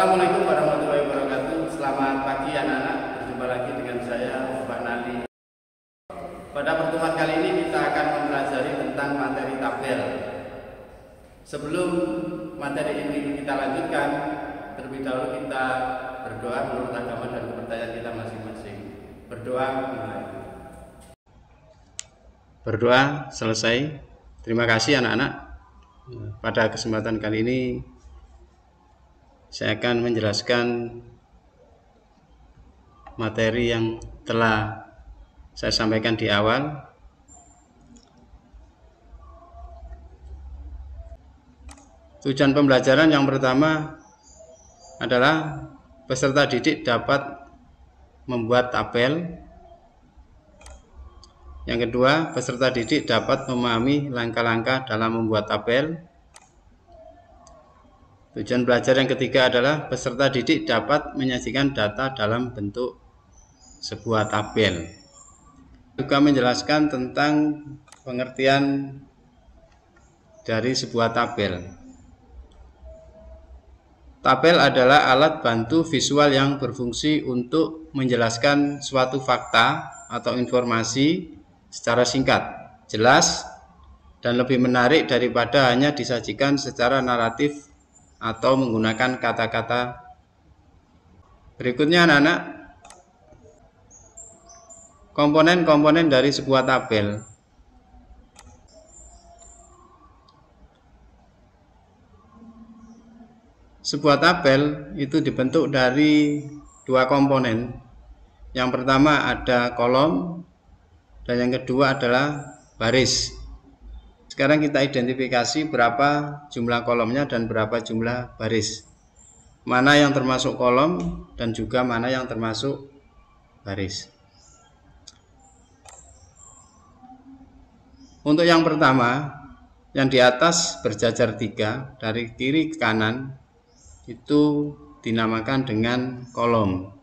Assalamualaikum warahmatullahi wabarakatuh. Selamat pagi anak-anak. Berjumpa lagi dengan saya, Bapak Nali. Pada pertemuan kali ini kita akan mempelajari tentang materi tabel. Sebelum materi ini kita lanjutkan, terlebih dahulu kita berdoa menurut agama dan kepercayaan kita masing-masing. Berdoa mulai. Berdoa selesai. Terima kasih anak-anak. Pada kesempatan kali ini saya akan menjelaskan materi yang telah saya sampaikan di awal. Tujuan pembelajaran yang pertama adalah peserta didik dapat membuat tabel. Yang kedua, peserta didik dapat memahami langkah-langkah dalam membuat tabel. Tujuan belajar yang ketiga adalah peserta didik dapat menyajikan data dalam bentuk sebuah tabel. Juga menjelaskan tentang pengertian dari sebuah tabel. Tabel adalah alat bantu visual yang berfungsi untuk menjelaskan suatu fakta atau informasi secara singkat, jelas, dan lebih menarik daripada hanya disajikan secara naratif atau menggunakan kata-kata. Berikutnya anak-anak, komponen-komponen dari sebuah tabel. Sebuah tabel itu dibentuk dari dua komponen. Yang pertama ada kolom dan yang kedua adalah baris. Sekarang kita identifikasi berapa jumlah kolomnya dan berapa jumlah baris. Mana yang termasuk kolom dan juga mana yang termasuk baris. Untuk yang pertama, yang di atas berjajar 3 dari kiri ke kanan itu dinamakan dengan kolom.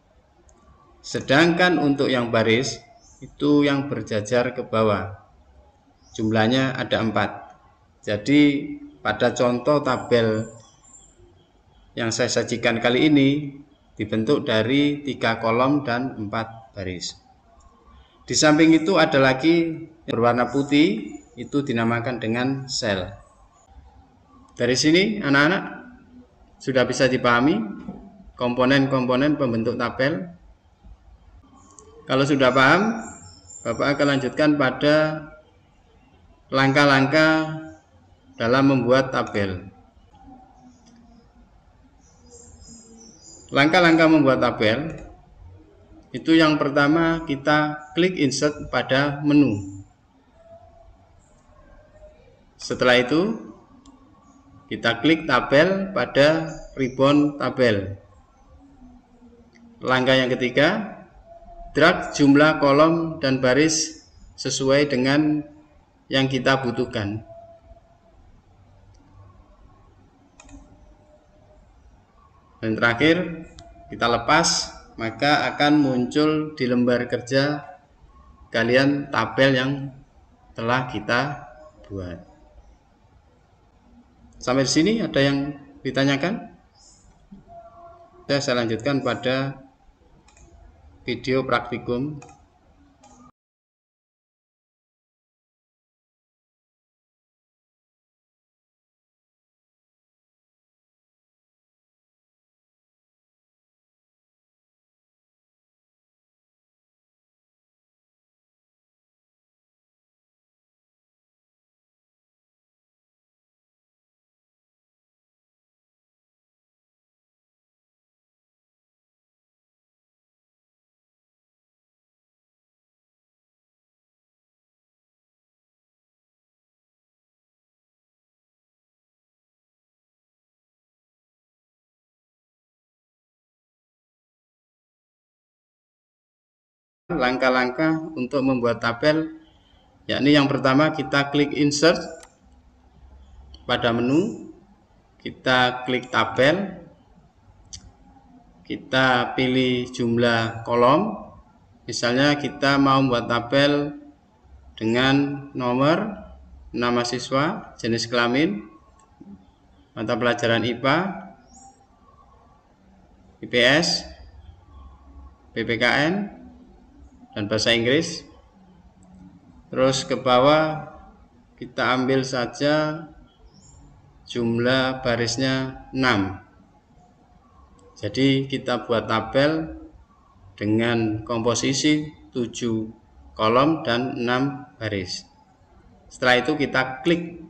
Sedangkan untuk yang baris itu yang berjajar ke bawah. Jumlahnya ada 4. Jadi pada contoh tabel yang saya sajikan kali ini dibentuk dari 3 kolom dan 4 baris. Di samping itu ada lagi berwarna putih, itu dinamakan dengan sel. Dari sini anak-anak sudah bisa dipahami komponen-komponen pembentuk tabel. Kalau sudah paham, Bapak akan lanjutkan pada langkah-langkah dalam membuat tabel. Langkah-langkah membuat tabel itu yang pertama kita klik insert pada menu. Setelah itu kita klik tabel pada ribbon tabel. Langkah yang ketiga, drag jumlah kolom dan baris sesuai dengan yang kita butuhkan. Dan terakhir kita lepas, maka akan muncul di lembar kerja kalian tabel yang telah kita buat. Sampai di sini ada yang ditanyakan? Saya lanjutkan pada video praktikum. Langkah-langkah untuk membuat tabel, yakni yang pertama kita klik insert pada menu, kita klik tabel, kita pilih jumlah kolom. Misalnya kita mau membuat tabel dengan nomor, nama siswa, jenis kelamin, mata pelajaran IPA, IPS, PPKN, dan bahasa Inggris. Terus ke bawah kita ambil saja jumlah barisnya 6. Jadi kita buat tabel dengan komposisi 7 kolom dan 6 baris. Setelah itu kita klik,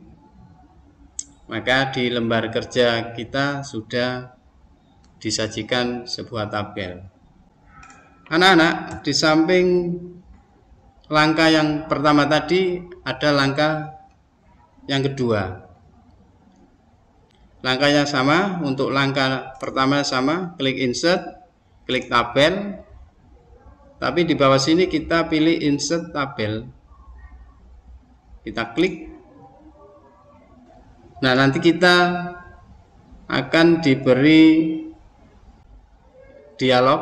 maka di lembar kerja kita sudah disajikan sebuah tabel. Anak-anak, di samping langkah yang pertama tadi ada langkah yang kedua. Langkahnya sama, untuk langkah pertama sama, klik insert, klik tabel. Tapi di bawah sini kita pilih insert tabel. Kita klik. Nah, nanti kita akan diberi dialog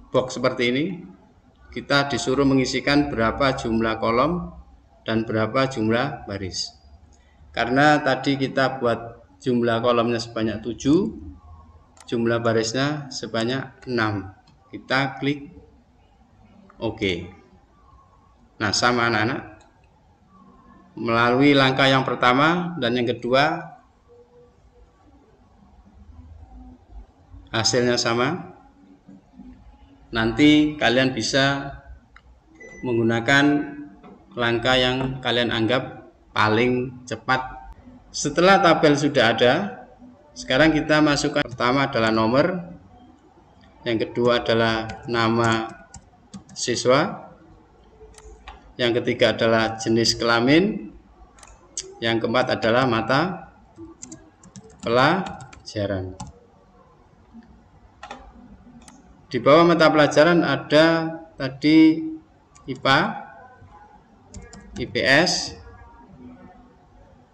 box seperti ini. Kita disuruh mengisikan berapa jumlah kolom dan berapa jumlah baris. Karena tadi kita buat jumlah kolomnya sebanyak 7, jumlah barisnya sebanyak 6. Kita klik OK. Nah, sama anak-anak. Melalui langkah yang pertama dan yang kedua, hasilnya sama. Nanti kalian bisa menggunakan langkah yang kalian anggap paling cepat. Setelah tabel sudah ada, sekarang kita masukkan. Pertama adalah nomor, yang kedua adalah nama siswa, yang ketiga adalah jenis kelamin, yang keempat adalah mata pelajaran. Di bawah mata pelajaran ada tadi IPA, IPS,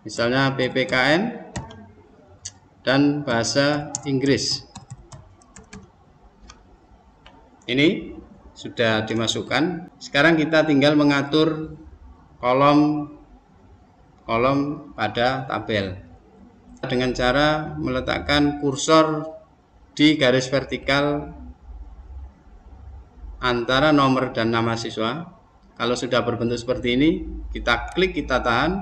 misalnya PPKN, dan bahasa Inggris. Ini sudah dimasukkan. Sekarang kita tinggal mengatur kolom pada tabel dengan cara meletakkan kursor di garis vertikal antara nomor dan nama siswa. Kalau sudah berbentuk seperti ini, kita klik, kita tahan,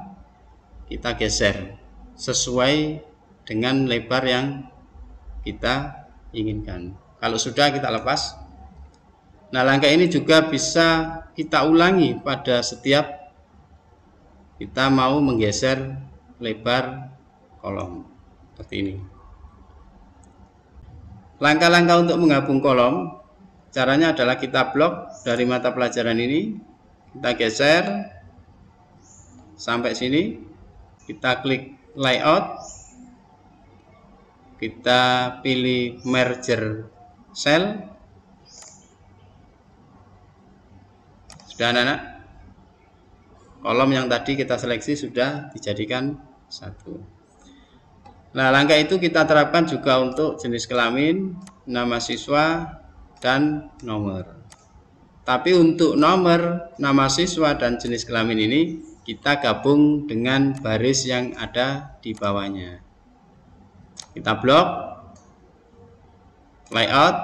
kita geser sesuai dengan lebar yang kita inginkan. Kalau sudah, kita lepas. Nah, langkah ini juga bisa kita ulangi pada setiap kita mau menggeser lebar kolom seperti ini. Langkah-langkah untuk menggabung kolom, caranya adalah kita blok dari mata pelajaran ini, kita geser sampai sini, kita klik layout, kita pilih merger cell. Sudah anak-anak, kolom yang tadi kita seleksi sudah dijadikan satu. Nah, langkah itu kita terapkan juga untuk jenis kelamin, nama siswa, dan nomor. Tapi untuk nomor, nama siswa, dan jenis kelamin ini kita gabung dengan baris yang ada di bawahnya. Kita blok layout,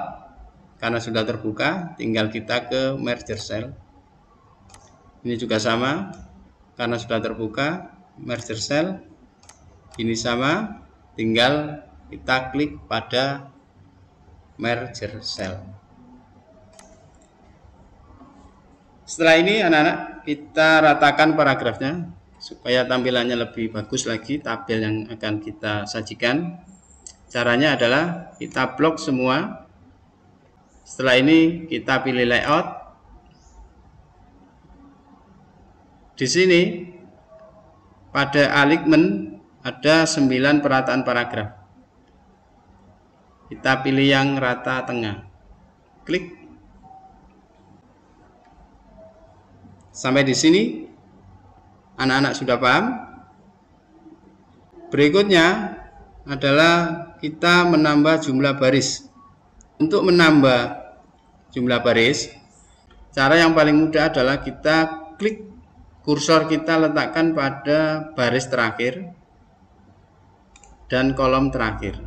karena sudah terbuka tinggal kita ke merger cell. Ini juga sama, karena sudah terbuka merger cell. Ini sama, tinggal kita klik pada merger cell. Setelah ini anak-anak, kita ratakan paragrafnya supaya tampilannya lebih bagus lagi tabel yang akan kita sajikan. Caranya adalah kita blok semua. Setelah ini kita pilih layout. Di sini pada alignment ada 9 perataan paragraf. Kita pilih yang rata tengah. Klik. Sampai di sini anak-anak sudah paham? Berikutnya adalah kita menambah jumlah baris. Untuk menambah jumlah baris, cara yang paling mudah adalah kita klik kursor, kita letakkan pada baris terakhir dan kolom terakhir.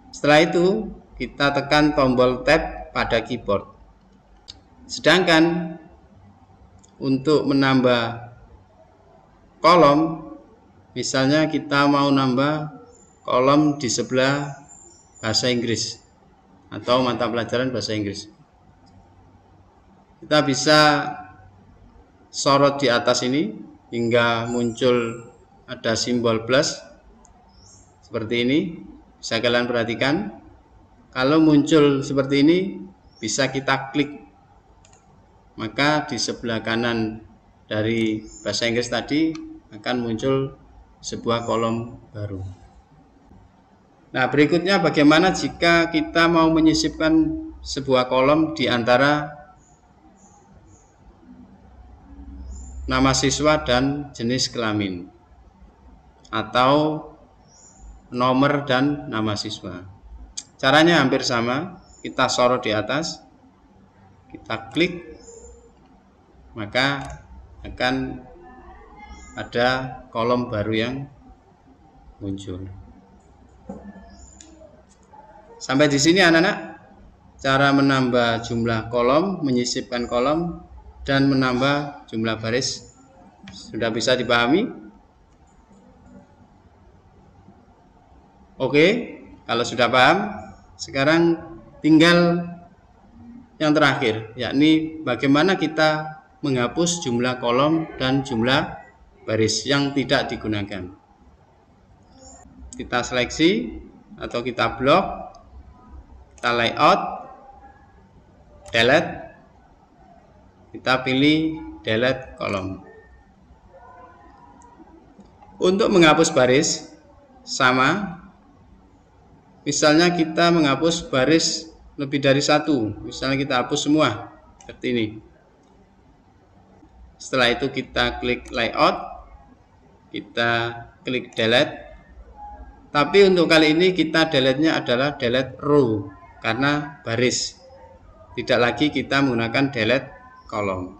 Setelah itu kita tekan tombol tab pada keyboard. Sedangkan untuk menambah kolom, misalnya kita mau nambah kolom di sebelah bahasa Inggris atau mata pelajaran bahasa Inggris, kita bisa sorot di atas ini hingga muncul ada simbol plus seperti ini. Bisa kalian perhatikan, kalau muncul seperti ini bisa kita klik, maka di sebelah kanan dari bahasa Inggris tadi akan muncul sebuah kolom baru. Nah, berikutnya bagaimana jika kita mau menyisipkan sebuah kolom di antara nama siswa dan jenis kelamin, atau nomor dan nama siswa. Caranya hampir sama, kita sorot di atas, kita klik, maka akan ada kolom baru yang muncul. Sampai di sini anak-anak, cara menambah jumlah kolom, menyisipkan kolom, dan menambah jumlah baris sudah bisa dipahami? Oke, kalau sudah paham, sekarang tinggal yang terakhir, yakni bagaimana kita menghapus jumlah kolom dan jumlah baris yang tidak digunakan. Kita seleksi atau kita blok, kita layout, delete, kita pilih delete kolom. Untuk menghapus baris sama, misalnya kita menghapus baris lebih dari satu, misalnya kita hapus semua seperti ini. Setelah itu kita klik layout, kita klik delete. Tapi untuk kali ini kita delete-nya adalah delete row karena baris, tidak lagi kita menggunakan delete kolom.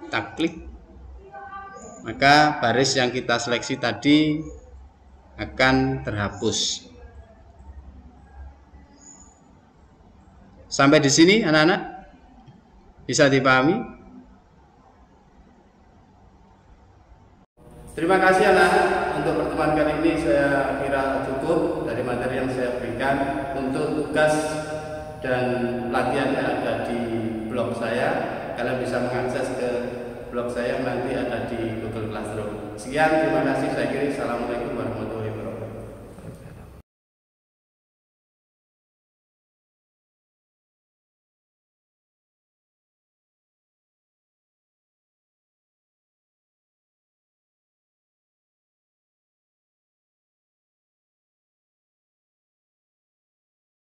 Kita klik, maka baris yang kita seleksi tadi akan terhapus. Sampai di sini anak-anak bisa dipahami? Terima kasih anak-anak, untuk pertemuan kali ini saya kira cukup dari materi yang saya berikan. Untuk tugas dan latihannya ada di blog saya, kalian bisa mengakses ke blog saya, nanti ada di Google Classroom. Sekian, terima kasih, saya kira. Assalamualaikum warahmatullahi wabarakatuh.